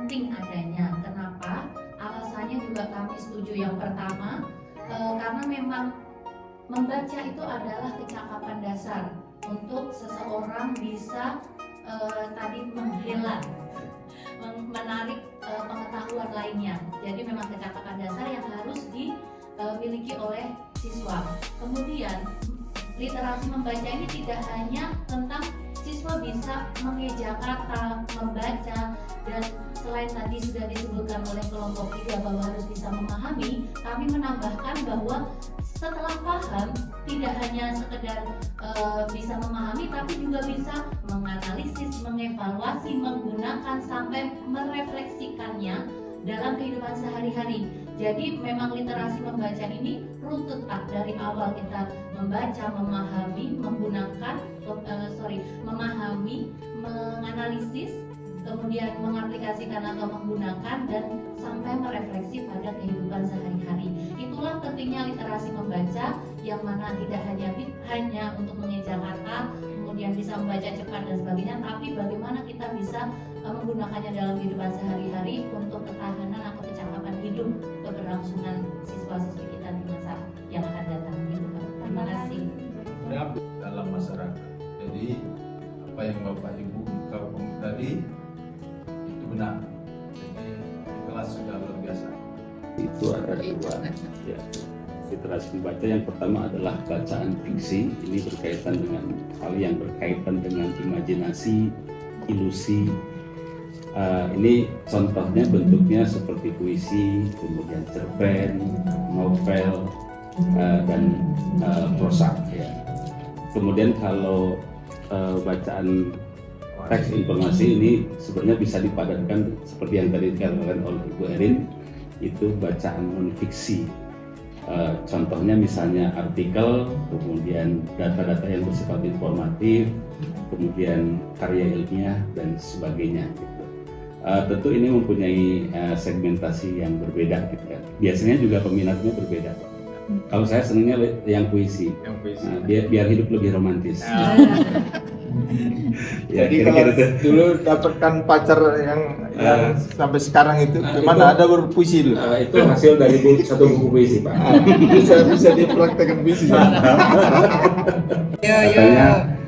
penting adanya. Kenapa? Alasannya juga kami setuju. Yang pertama, karena memang membaca itu adalah kecakapan dasar untuk seseorang bisa tadi menghela, menarik pengetahuan lainnya. Jadi memang kecakapan dasar yang harus dimiliki oleh siswa. Kemudian literasi membaca ini tidak hanya tentang siswa bisa mengeja kata, membaca, dan selain tadi sudah disebutkan oleh kelompok 3 bahwa harus bisa memahami, kami menambahkan bahwa setelah paham tidak hanya sekedar bisa memahami, tapi juga bisa menganalisis, mengevaluasi, menggunakan sampai merefleksikannya dalam kehidupan sehari-hari. Jadi memang literasi membaca ini runtut dari awal kita membaca, memahami, memahami, menganalisis, kemudian mengaplikasikan atau menggunakan, dan sampai merefleksi pada kehidupan sehari-hari. Itulah pentingnya literasi membaca, yang mana tidak hanya untuk mengeja kata, kemudian bisa membaca cepat dan sebagainya, tapi bagaimana kita bisa menggunakannya dalam kehidupan sehari-hari untuk ketahanan atau kecakapan hidup, keberlangsungan siswa-siswi kita di masa yang akan datang. Gitu, Pak. Terima kasih. Dalam masyarakat. Jadi apa yang Bapak Ibu ungkapkan tadi itu benar. Jadi kelas sudah luar biasa. Itu ada dua. Ya. Literasi membaca yang pertama adalah bacaan fiksi. Ini berkaitan dengan hal yang berkaitan dengan imajinasi, ilusi. Ini contohnya bentuknya seperti puisi, kemudian cerpen, novel, dan prosa. Ya. Kemudian kalau bacaan teks informasi ini sebenarnya bisa dipadankan seperti yang tadi dikatakan oleh Ibu Erin, itu bacaan non-fiksi. Contohnya misalnya artikel, kemudian data-data yang bersifat informatif, kemudian karya ilmiah dan sebagainya. Gitu. Tentu ini mempunyai segmentasi yang berbeda, gitu kan. Biasanya juga peminatnya berbeda. Kalau saya senangnya yang puisi, biar hidup lebih romantis. Ya, jadi kalau dulu dapatkan pacar yang sampai sekarang itu, gimana? Ada berpuisi dulu? Itu hasil dari satu buku puisi, Pak. bisa dipraktekkan puisi. Katanya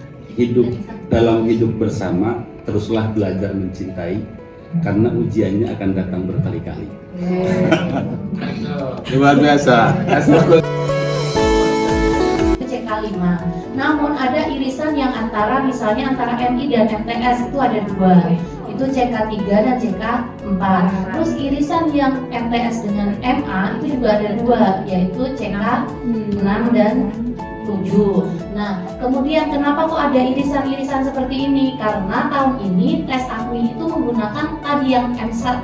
dalam hidup bersama teruslah belajar mencintai, karena ujiannya akan datang berkali-kali. Luar biasa. CK5. Namun ada irisan yang misalnya antara MI dan MTS, itu ada 2. Itu CK3 dan CK4. Terus irisan yang MTS dengan MA itu juga ada 2, yaitu CK6 dan 7. Nah, kemudian kenapa kok ada irisan-irisan seperti ini? Karena tahun ini tes AKMI itu menggunakan tadi yang MSAT,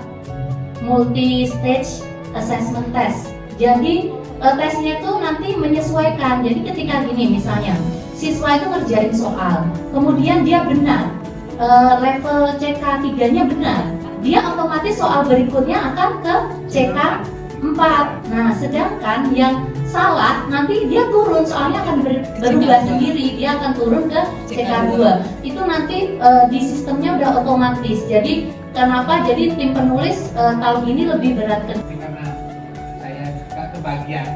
Multi Stage Assessment Test. Jadi tesnya itu nanti menyesuaikan. Jadi ketika gini misalnya, siswa itu ngerjain soal, kemudian dia benar, level CK3-nya benar, dia otomatis soal berikutnya akan ke CK4. Nah, sedangkan yang salah nanti dia turun, soalnya akan berubah sendiri, dia akan turun ke CK2. Itu nanti di sistemnya udah otomatis. Jadi kenapa jadi tim penulis tahun ini lebih berat karena saya suka kebagian.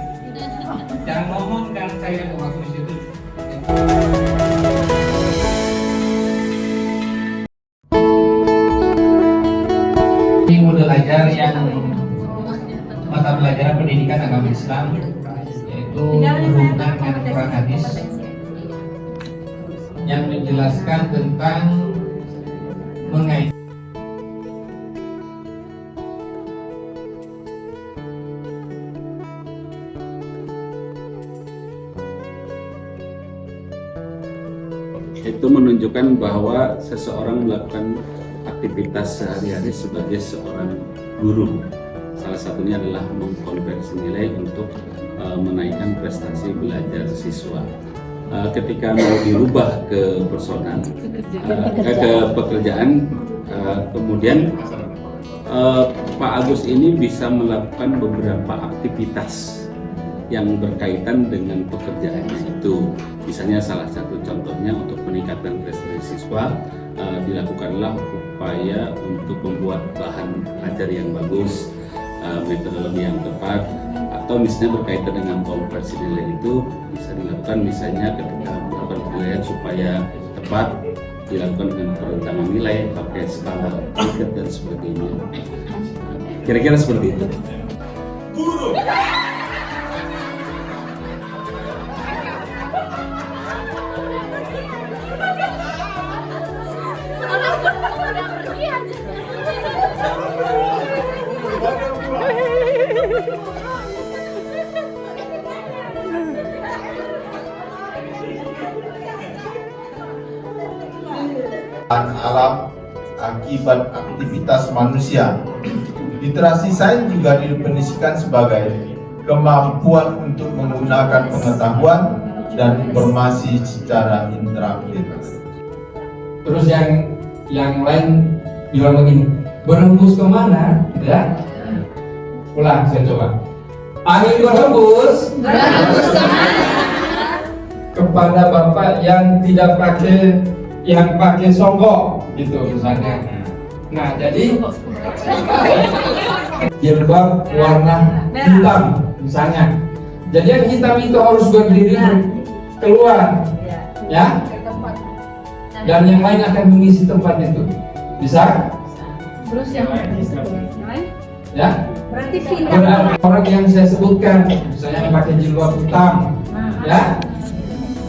Jangan ngomong kan saya waktu itu. Ini model ajar yang mata pelajaran pendidikan agama Islam, yaitu berhubungan dengan Quran hadis yang menjelaskan tentang mengait itu menunjukkan bahwa seseorang melakukan aktivitas sehari-hari sebagai seorang guru. Salah satunya adalah mengkonversi nilai untuk menaikkan prestasi belajar siswa. Ketika mau dirubah ke personal, ke pekerjaan, kemudian Pak Agus ini bisa melakukan beberapa aktivitas yang berkaitan dengan pekerjaannya itu. Misalnya salah satu contohnya untuk meningkatkan prestasi siswa dilakukanlah upaya untuk membuat bahan ajar yang bagus, metodologi yang tepat, atau misalnya berkaitan dengan konversi nilai itu bisa dilakukan misalnya ketika melakukan penilaian supaya tepat dilakukan dengan perentangan nilai pakai skala Likert dan sebagainya. Kira-kira seperti itu. Guru. Alam akibat aktivitas manusia. Literasi sains juga didefinisikan sebagai kemampuan untuk menggunakan pengetahuan dan informasi secara interaktif. Terus yang lain bilang begini, berhembus kemana? Ya? Ulang, saya coba. Angin berhembus kepada bapak yang tidak pakai songgok, gitu misalnya. Nah, jadi jilbab warna hitam misalnya. Jadi yang hitam itu harus berdiri keluar, ya. Dan yang lain akan mengisi tempat itu. Bisa? Terus yang lain? Ya? Berarti pindah. Orang yang saya sebutkan, misalnya yang pakai jilbab hitam, ya.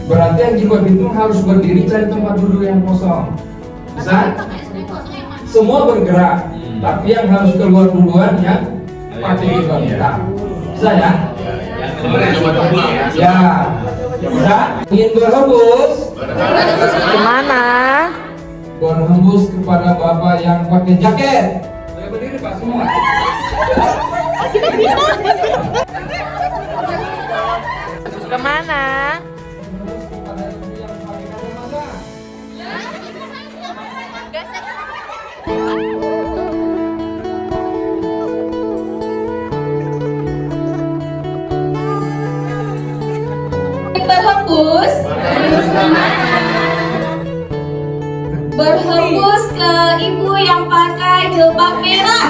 Berarti yang jilbab itu harus berdiri cari tempat duduk yang kosong. Bisa? Semua bergerak, tapi yang harus keluar duluan ya pakai jilbab hitam. Bisa ya? Ya. Bisa? Ingin berhembus? Gimana? Berhembus kepada bapak yang pakai jaket. Saya berdiri Pak semua. Kemana? Berhembus kepada ibu yang pakai kacamata. Berhembus ke ibu yang pakai jilbab merah.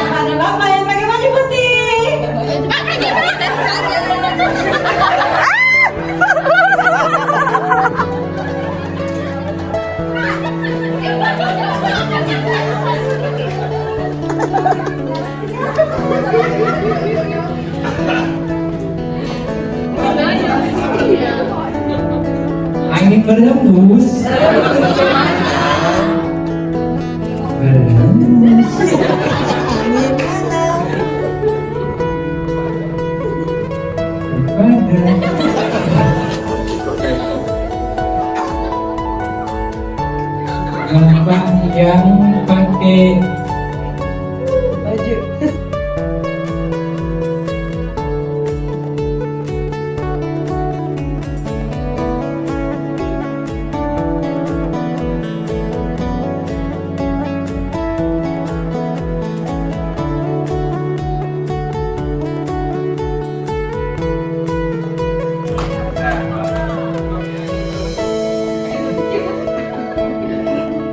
Pada bapak yang pakai baju putih. Angin berhembus. Bapak yang pakai baju.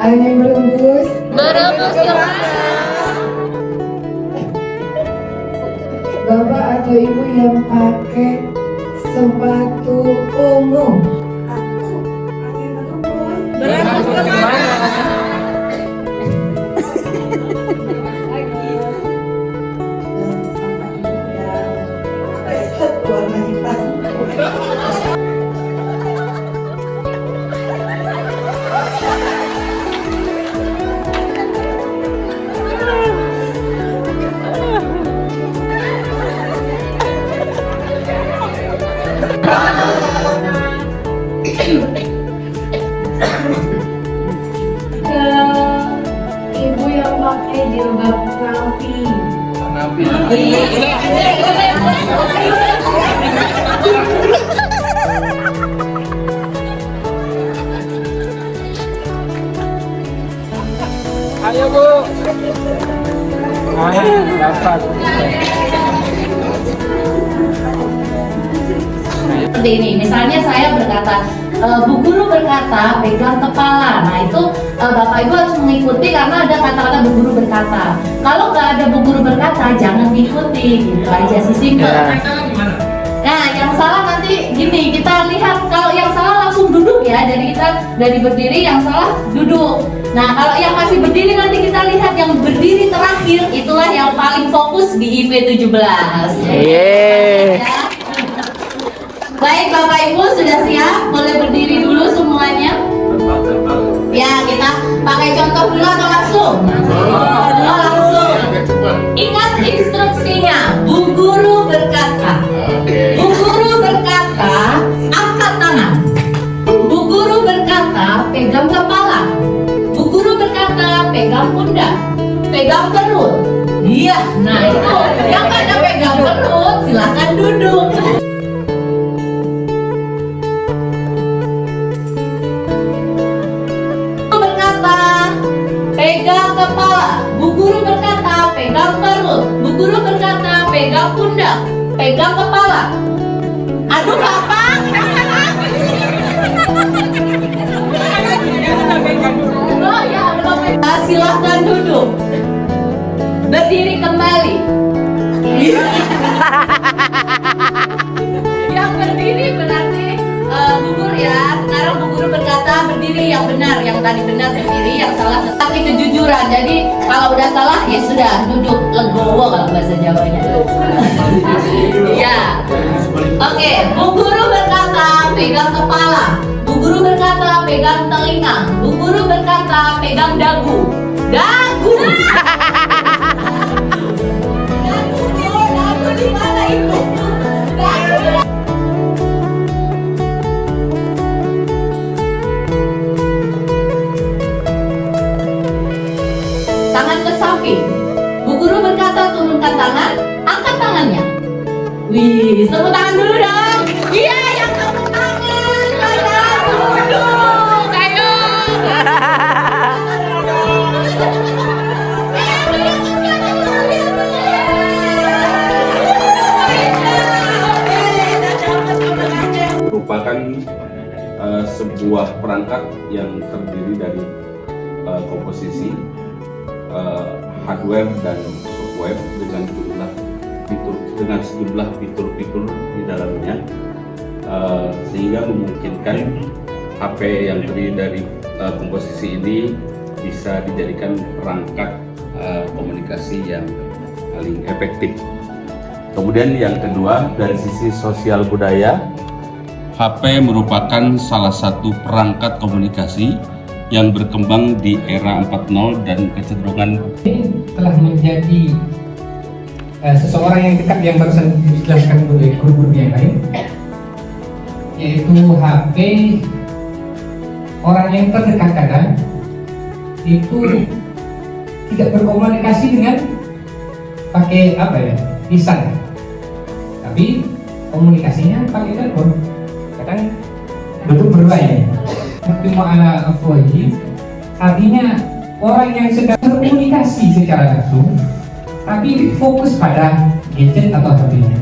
Angin berhembus. Berhembus kemana? Bapak atau ibu yang pakai sepatu ungu. Berhembus kemana? Ke ibu yang pakai jilbab napi. Ayo Bu. Ayo dapat. seperti ini. Misalnya saya berkata, Bu Guru berkata pegang kepala. Nah itu Bapak Ibu harus mengikuti karena ada kata-kata Bu Guru berkata. Kalau nggak ada Bu Guru berkata, jangan diikuti. Gitu aja sih, simpel. Nah, yang salah nanti gini, kita lihat kalau yang salah langsung duduk ya. Jadi kita dari berdiri, yang salah duduk. Nah, kalau yang masih berdiri nanti kita lihat yang berdiri terakhir, itulah yang paling fokus di IV 17. Ya. Baik Bapak Ibu sudah siap? Boleh berdiri dulu semuanya? Ya, kita pakai contoh dulu atau langsung? Oh, langsung. Ingat instruksinya, Bu Guru berkata. Bu Guru berkata, angkat tangan. Bu Guru berkata, pegang kepala. Bu Guru berkata, pegang pundak. Pegang perut. Iya, nah itu. Yang ada pegang perut, silakan duduk. Pegang kepala. Bu Guru berkata pegang perut. Bu Guru berkata pegang pundak. Pegang kepala. Aduh Bapak, oh ya, belum. Silahkan duduk. Berdiri kembali. Yang berdiri berarti gugur ya. Sekarang Bu Guru berkata berdiri yang benar, yang tadi benar berdiri, yang salah tetapi kejujuran. Jadi kalau udah salah ya sudah duduk legowo kalau bahasa Jawanya. Iya. Oke, Bu Guru berkata pegang kepala. Bu Guru berkata pegang telinga. Bu Guru berkata pegang dagu. Dagu. Dagu di mana itu? Dagu. Tangan ke samping. Bu Guru berkata turunkan tangan, angkat tangannya. Wih, tepuk tangan dulu dong. Iya, yang tepuk tangan. Ayo, duduk. Ayo. Merupakan sebuah perangkat yang terdiri dari komposisi hardware dan software dengan sejumlah fitur-fitur di dalamnya, sehingga memungkinkan HP yang terdiri dari komposisi ini bisa dijadikan perangkat komunikasi yang paling efektif. Kemudian yang kedua, dari sisi sosial budaya, HP merupakan salah satu perangkat komunikasi yang berkembang di era 4.0 dan kecenderungan telah menjadi seseorang yang dekat yang barusan dijelaskan oleh guru-guru yang lain, yaitu HP orang yang terdekat kadang itu tidak berkomunikasi dengan pakai apa ya, lisan, tapi komunikasinya pakai telepon. Kadang bentuk berlain. Tapi ma'ana afwahi artinya orang yang sedang berkomunikasi secara langsung tapi fokus pada gadget atau HP-nya.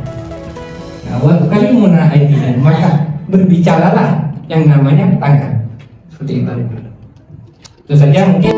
Nah, waktu kali menggunakan ID, maka berbicaralah yang namanya tangan. Seperti itu. Itu saja mungkin.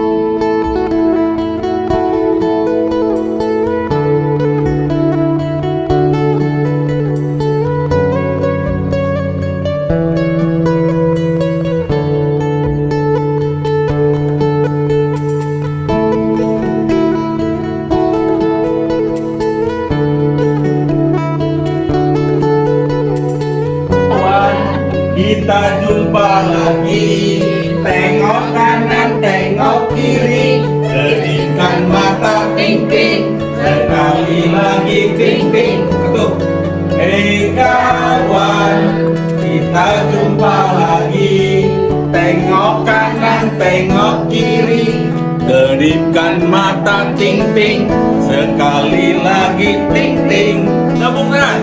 Kita jumpa lagi, tengok kanan, tengok kiri, kedipkan mata, ting ting, sekali lagi ting ting. Ketuk. Hei kawan, kita jumpa lagi, tengok kanan, tengok kiri, kedipkan mata, ting ting, sekali lagi ting ting. Sambung erat.